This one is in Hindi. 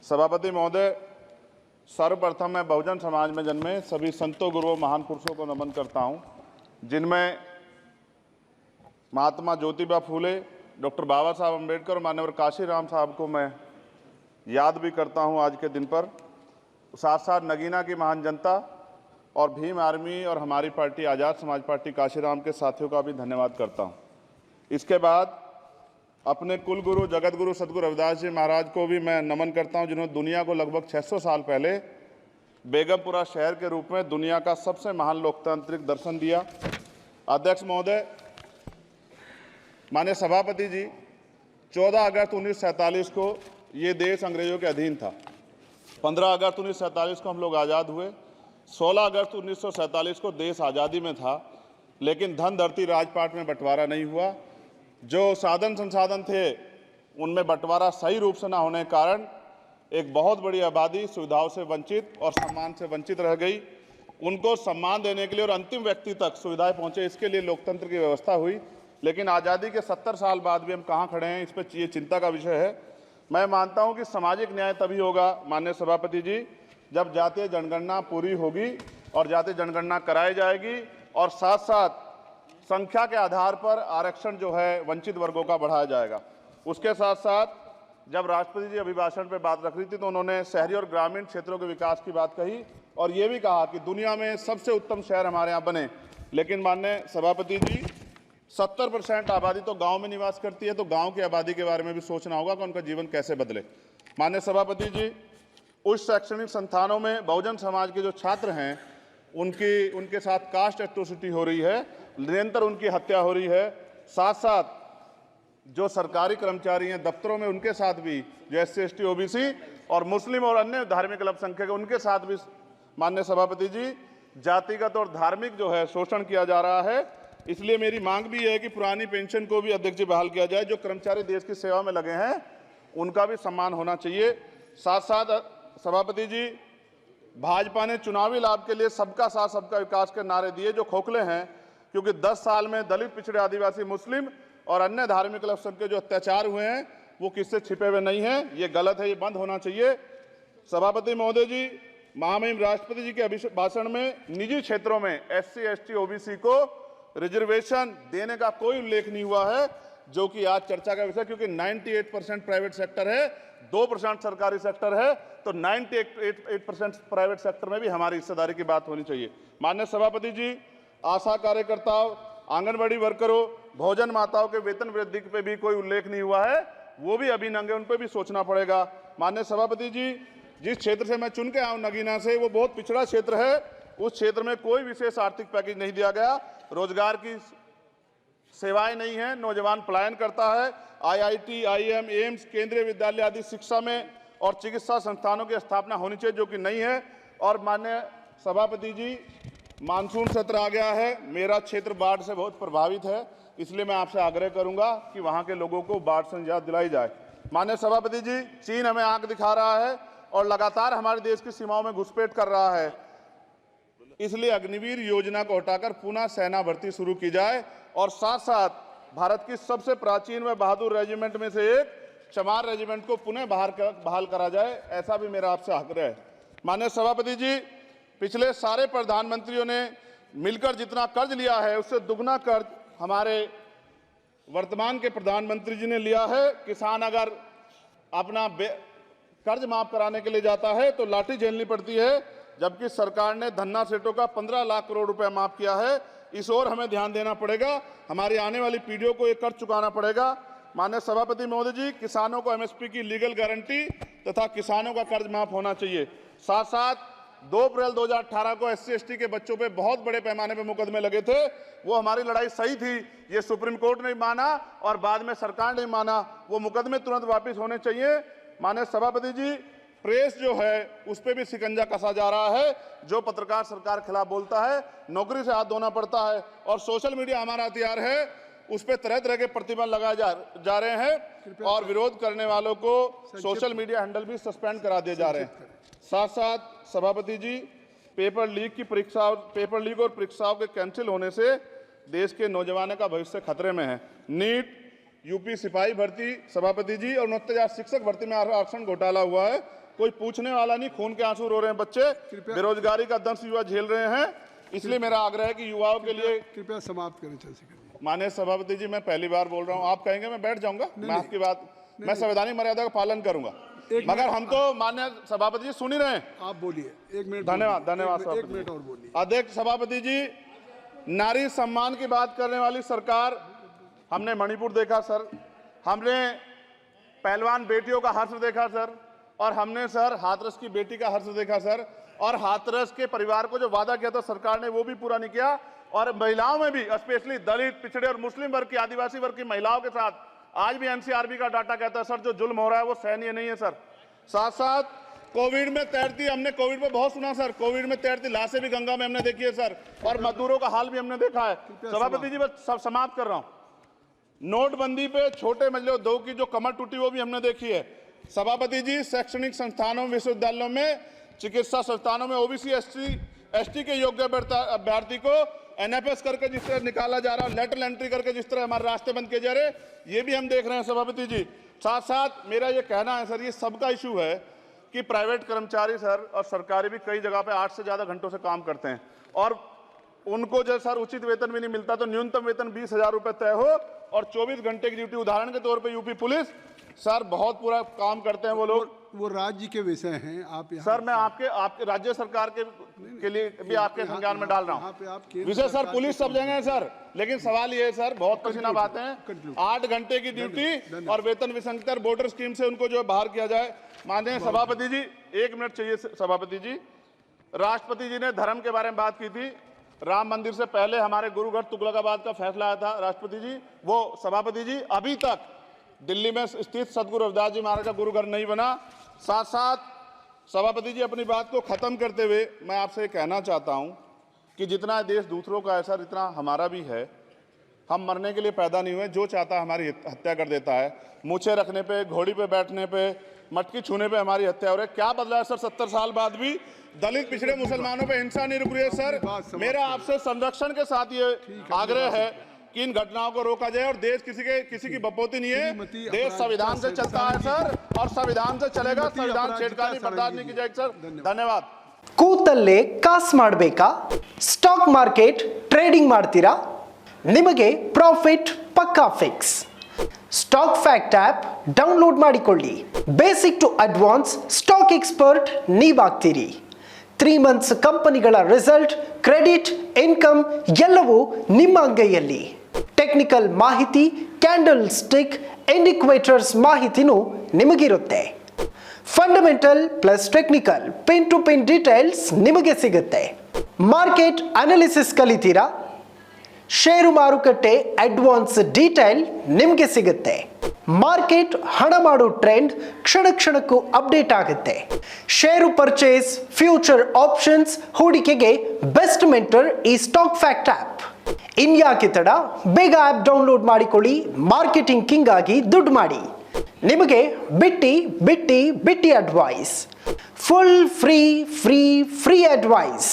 सभापति महोदय, सर्वप्रथम मैं बहुजन समाज में जन्मे सभी संतों, गुरुओं, महान पुरुषों को नमन करता हूं, जिनमें महात्मा ज्योतिबा फूले, डॉक्टर बाबा साहब अम्बेडकर और माननीय काशीराम साहब को मैं याद भी करता हूं आज के दिन पर। साथ साथ नगीना की महान जनता और भीम आर्मी और हमारी पार्टी आज़ाद समाज पार्टी काशीराम के साथियों का भी धन्यवाद करता हूं। इसके बाद अपने कुल गुरु जगत गुरु सदगुरु रविदास जी महाराज को भी मैं नमन करता हूं, जिन्होंने दुनिया को लगभग 600 साल पहले बेगमपुरा शहर के रूप में दुनिया का सबसे महान लोकतांत्रिक दर्शन दिया। अध्यक्ष महोदय, माननीय सभापति जी, 14 अगस्त 1947 को ये देश अंग्रेजों के अधीन था। 15 अगस्त 1947 को हम लोग आज़ाद हुए। 16 अगस्त 1947 को देश आज़ादी में था, लेकिन धन धरती राजपाट में बंटवारा नहीं हुआ। जो साधन संसाधन थे उनमें बंटवारा सही रूप से न होने के कारण एक बहुत बड़ी आबादी सुविधाओं से वंचित और सम्मान से वंचित रह गई। उनको सम्मान देने के लिए और अंतिम व्यक्ति तक सुविधाएं पहुंचे, इसके लिए लोकतंत्र की व्यवस्था हुई। लेकिन आज़ादी के 70 साल बाद भी हम कहाँ खड़े हैं, इस पर ये चिंता का विषय है। मैं मानता हूं कि सामाजिक न्याय तभी होगा माननीय सभापति जी, जब जातीय जनगणना पूरी होगी और जातीय जनगणना कराई जाएगी और साथ साथ संख्या के आधार पर आरक्षण जो है वंचित वर्गों का बढ़ाया जाएगा। उसके साथ साथ जब राष्ट्रपति जी अभिभाषण पर बात रख रही थी तो उन्होंने शहरी और ग्रामीण क्षेत्रों के विकास की बात कही और ये भी कहा कि दुनिया में सबसे उत्तम शहर हमारे यहाँ बने। लेकिन माननीय सभापति जी, 70% आबादी तो गांव में निवास करती है, तो गांव की आबादी के बारे में भी सोचना होगा कि उनका जीवन कैसे बदले। माननीय सभापति जी, उच्च शैक्षणिक संस्थानों में बहुजन समाज के जो छात्र हैं उनके साथ कास्ट एट्रोसिटी हो रही है, निरंतर उनकी हत्या हो रही है। साथ साथ जो सरकारी कर्मचारी हैं दफ्तरों में, उनके साथ भी जो SC ST OBC और मुस्लिम और अन्य धार्मिक अल्पसंख्यक उनके साथ भी माननीय सभापति जी जातिगत और धार्मिक जो है शोषण किया जा रहा है। इसलिए मेरी मांग भी है कि पुरानी पेंशन को भी अध्यक्ष जी बहाल किया जाए। जो कर्मचारी देश की सेवा में लगे हैं उनका भी सम्मान होना चाहिए। साथ साथ सभापति जी, भाजपा ने चुनावी लाभ के लिए सबका साथ सबका विकास के नारे दिए जो खोखले हैं, क्योंकि 10 साल में दलित, पिछड़े, आदिवासी, मुस्लिम और अन्य धार्मिक अल्पसंख्यक जो अत्याचार हुए हैं वो किससे छिपे हुए नहीं हैं। ये गलत है, ये बंद होना चाहिए। सभापति महोदय जी, महामहिम राष्ट्रपति जी के अभिभाषण में निजी क्षेत्रों में SC ST OBC को रिजर्वेशन देने का कोई उल्लेख नहीं हुआ है, जो कि आज चर्चा का विषय, क्योंकि 98% प्राइवेट सेक्टर है, 2% सरकारी सेक्टर है, तो 98% प्राइवेट सेक्टर में भी हमारी हिस्सेदारी की बात होनी चाहिए। माननीय सभापति जी, आशा कार्यकर्ताओं, आंगनबाड़ी वर्करों, भोजन माताओं के वेतन वृद्धि पे भी कोई उल्लेख नहीं हुआ है, वो भी अभी नंगे, उन पर भी सोचना पड़ेगा। माननीय सभापति जी, जिस क्षेत्र से मैं चुन के आऊँ नगीना से, वो बहुत पिछड़ा क्षेत्र है। उस क्षेत्र में कोई विशेष आर्थिक पैकेज नहीं दिया गया, रोजगार की सेवाएं नहीं है, नौजवान पलायन करता है। IIT, IIM, एम्स, केंद्रीय विद्यालय आदि शिक्षा में और चिकित्सा संस्थानों की स्थापना होनी चाहिए, जो कि नहीं है। और माननीय सभापति जी, मानसून सत्र आ गया है, मेरा क्षेत्र बाढ़ से बहुत प्रभावित है, इसलिए मैं आपसे आग्रह करूंगा कि वहां के लोगों को बाढ़ से निजात दिलाई जाए। माननीय सभापति जी, चीन हमें आंख दिखा रहा है और लगातार हमारे देश की सीमाओं में घुसपैठ कर रहा है, इसलिए अग्निवीर योजना को हटाकर पुनः सेना भर्ती शुरू की जाए और साथ साथ भारत की सबसे प्राचीन व बहादुर रेजिमेंट में से एक चमार रेजिमेंट को पुनः बहाल करा जाए, ऐसा भी मेरा आपसे आग्रह है। माननीय सभापति जी, पिछले सारे प्रधानमंत्रियों ने मिलकर जितना कर्ज लिया है उससे दुगना कर्ज हमारे वर्तमान के प्रधानमंत्री जी ने लिया है। किसान अगर अपना कर्ज माफ कराने के लिए जाता है तो लाठी झेलनी पड़ती है, जबकि सरकार ने धन्ना सेठों का 15 लाख करोड़ रुपया माफ किया है। इस ओर हमें ध्यान देना पड़ेगा, हमारी आने वाली पीढ़ियों को ये कर्ज चुकाना पड़ेगा। माननीय सभापति महोदय जी, किसानों को MSP की लीगल गारंटी तथा किसानों का कर्ज माफ होना चाहिए। साथ साथ 2 अप्रैल 2018 को SC ST के बच्चों पे बहुत बड़े पैमाने पे मुकदमे लगे थे, वो हमारी लड़ाई सही थी, ये सुप्रीम कोर्ट ने माना और बाद में सरकार ने माना, वो मुकदमे तुरंत वापस होने चाहिए। माननीय सभापति जी, प्रेस जो है उस पर भी शिकंजा कसा जा रहा है। जो पत्रकार सरकार के खिलाफ बोलता है नौकरी से हाथ धोना पड़ता है, और सोशल मीडिया हमारा हथियार है, उस पर तरह तरह के प्रतिबंध लगाए जा रहे हैं और विरोध करने वालों को सोशल मीडिया हैंडल भी सस्पेंड करा दिए जा रहे हैं। साथ साथ सभापति जी, पेपर लीक और परीक्षाओं के कैंसिल होने से देश के नौजवानों का भविष्य खतरे में है। नीट, यूपी सिपाही भर्ती सभापति जी और 69,000 शिक्षक भर्ती में आरक्षण घोटाला हुआ है, कोई पूछने वाला नहीं। खून के आंसू रो रहे हैं बच्चे, बेरोजगारी का दंश युवा झेल रहे हैं। इसलिए मेरा आग्रह है कि युवाओं के लिए कृपया समाप्त करें चंद्रशेखर जी। माननीय सभापति जी, मैं पहली बार बोल रहा हूं, आप कहेंगे मैं बैठ जाऊंगा, मैं आपकी बात, मैं संवैधानिक मर्यादा का पालन करूंगा, मगर हम तो माननीय सभापति जी सुन ही रहे हैं। आप बोलिए, 1 मिनट। धन्यवाद, धन्यवाद। 1 मिनट और बोलिए। अध्यक्ष सभापति जी, नारी सम्मान की बात करने वाली सरकार, हमने मणिपुर देखा सर, हमने पहलवान बेटियों का हर्ष देखा सर, और हमने सर हाथरस की बेटी का हर्ष देखा सर, और हाथरस के परिवार को जो वादा किया था सरकार ने वो भी पूरा नहीं किया। और महिलाओं में भी, स्पेशली दलित, पिछड़े और मुस्लिम वर्ग की, आदिवासी वर्ग की महिलाओं के साथ आज भी एनसीआरबी का डाटा कहता है सर जो जुल्म हो रहा है वो सहनीय नहीं है सर। साथ साथ कोविड में तैरती, हमने कोविड में बहुत सुना सर, कोविड में तैरती लाशें भी गंगा में हमने देखी है सर, और मजदूरों का हाल भी हमने देखा है। सभापति जी, बस सब समाप्त कर रहा हूं। नोटबंदी पे छोटे मजले उद्योग की जो कमर टूटी वो भी हमने देखी है। सभापति जी, शैक्षणिक संस्थानों, विश्वविद्यालयों में, चिकित्सा संस्थानों में ओबीसी एसटी के योग्य अभ्यर्थी को एनएफएस करके जिस तरह निकाला जा रहा है, लेटरल एंट्री करके जिस तरह हमारे रास्ते बंद किए जा रहे, ये भी हम देख रहे हैं सभापति जी। साथ साथ मेरा ये कहना है सर, ये सबका इशू है कि प्राइवेट कर्मचारी सर और सरकारी भी कई जगह पे 8 से ज्यादा घंटों से काम करते हैं, और उनको जो सर उचित वेतन भी नहीं मिलता, तो न्यूनतम वेतन 20,000 रुपए तय हो और 24 घंटे की ड्यूटी। उदाहरण के तौर पे यूपी पुलिस सर बहुत पूरा काम करते हैं वो लोग, वो राज्य के विषय हैं। आप सर मैं आपके राज्य सरकार के लिए भी आपके संज्ञान में डाल रहा हूँ विषय सर। पुलिस सब जगह है सर, लेकिन सवाल ये है सर, बहुत पसीना बहाते हैं, 8 घंटे की ड्यूटी और वेतन विसंगति, बॉर्डर स्कीम से उनको जो बाहर किया जाए। माननीय सभापति जी, 1 मिनट चाहिए सभापति जी। राष्ट्रपति जी ने धर्म के बारे में बात की थी, राम मंदिर से पहले हमारे गुरुघर तुगलकाबाद का फैसला आया था राष्ट्रपति जी, वो सभापति जी अभी तक दिल्ली में स्थित सदगुरु रविदास जी महाराज का गुरुघर नहीं बना। साथ साथ सभापति जी, अपनी बात को खत्म करते हुए मैं आपसे कहना चाहता हूं कि जितना देश दूसरों का है सर, इतना हमारा भी है। हम मरने के लिए पैदा नहीं हुए, जो चाहता है हमारी हत्या कर देता है। मूछें रखने पे, घोड़ी पे बैठने पे, मटकी छूने पे हमारी हत्या हो रही है। क्या बदला है सर 70 साल बाद भी? दलित, पिछड़े, मुसलमानों पे हिंसा नहीं रुक रही है सर। मेरा आपसे संरक्षण के साथ ये आग्रह है कि इन घटनाओं को रोका जाए, और देश किसी की बपोती नहीं है, देश संविधान से चलता है सर, और संविधान से चलेगा। संविधान छेड़खानी बर्दाश्त नहीं की जाएगी सर। धन्यवाद। ಕೂತಲ್ಲೇ ಕಾಸು ಮಾಡಬೇಕಾ? ಸ್ಟಾಕ್ ಮಾರ್ಕೆಟ್ ಟ್ರೇಡಿಂಗ್ ಮಾಡ್ತೀರಾ? ನಿಮಗೆ ಪ್ರಾಫಿಟ್ ಪಕ್ಕಾ fix. Stock fact app download ಮಾಡಿಕೊಳ್ಳಿ. Basic to advance stock expert ನೀವಾಗ್ತೀರಿ. 3 ಮಂತ್ಸ್ ಕಂಪನಿಗಳ ರಿಸಲ್ಟ್, ಕ್ರೆಡಿಟ್, ಇನ್ಕಮ್ ಎಲ್ಲವೂ ನಿಮ್ಮ ಅಂಗೈಯಲ್ಲಿ. ಟೆಕ್ನಿಕಲ್ ಮಾಹಿತಿ, ಕ್ಯಾಂಡಲ್ ಸ್ಟಿಕ್, ಇಂಡಿಕೇಟರ್ಸ್ ಮಾಹಿತಿನೂ ನಿಮಗಿರುತ್ತೆ. Fundamental plus technical pin to pin details ನಿಮಗೆ ಸಿಗುತ್ತೆ. Market analysis ಕಲಿತೀರಾ? ಷೇರು ಮಾರುಕಟ್ಟೆ ಅಡ್ವಾನ್ಸ್ ಡೀಟೇಲ್ ನಿಮಗೆ ಸಿಗುತ್ತೆ. ಮಾರ್ಕೆಟ್ ಹಣ ಮಾಡೋ ಟ್ರೆಂಡ್ ಕ್ಷಣ ಕ್ಷಣಕ್ಕೂ ಅಪ್ಡೇಟ್ ಆಗುತ್ತೆ. ಷೇರು ಪರ್ಚೇಸ್, ಫ್ಯೂಚರ್ ಆಪ್ಷನ್ಸ್, ಹೂಡಿಕೆಗೆ ಬೆಸ್ಟ್ ಮೆಂಟರ್ ಈ ಸ್ಟಾಕ್ ಫ್ಯಾಕ್ಟ್ ಆಪ್. ಇನ್ಯಾಕೆ ತಡ? ಬೇಗ ಆಪ್ ಡೌನ್ಲೋಡ್ ಮಾಡಿಕೊಳ್ಳಿ. ಮಾರ್ಕೆಟಿಂಗ್ ಕಿಂಗ್ ಆಗಿ ದುಡ್ಡು ಮಾಡಿ. ನಿಮಗೆ ಬಿಟ್ಟಿ ಅಡ್ವೈಸ್, ಫುಲ್ ಫ್ರೀ ಅಡ್ವೈಸ್.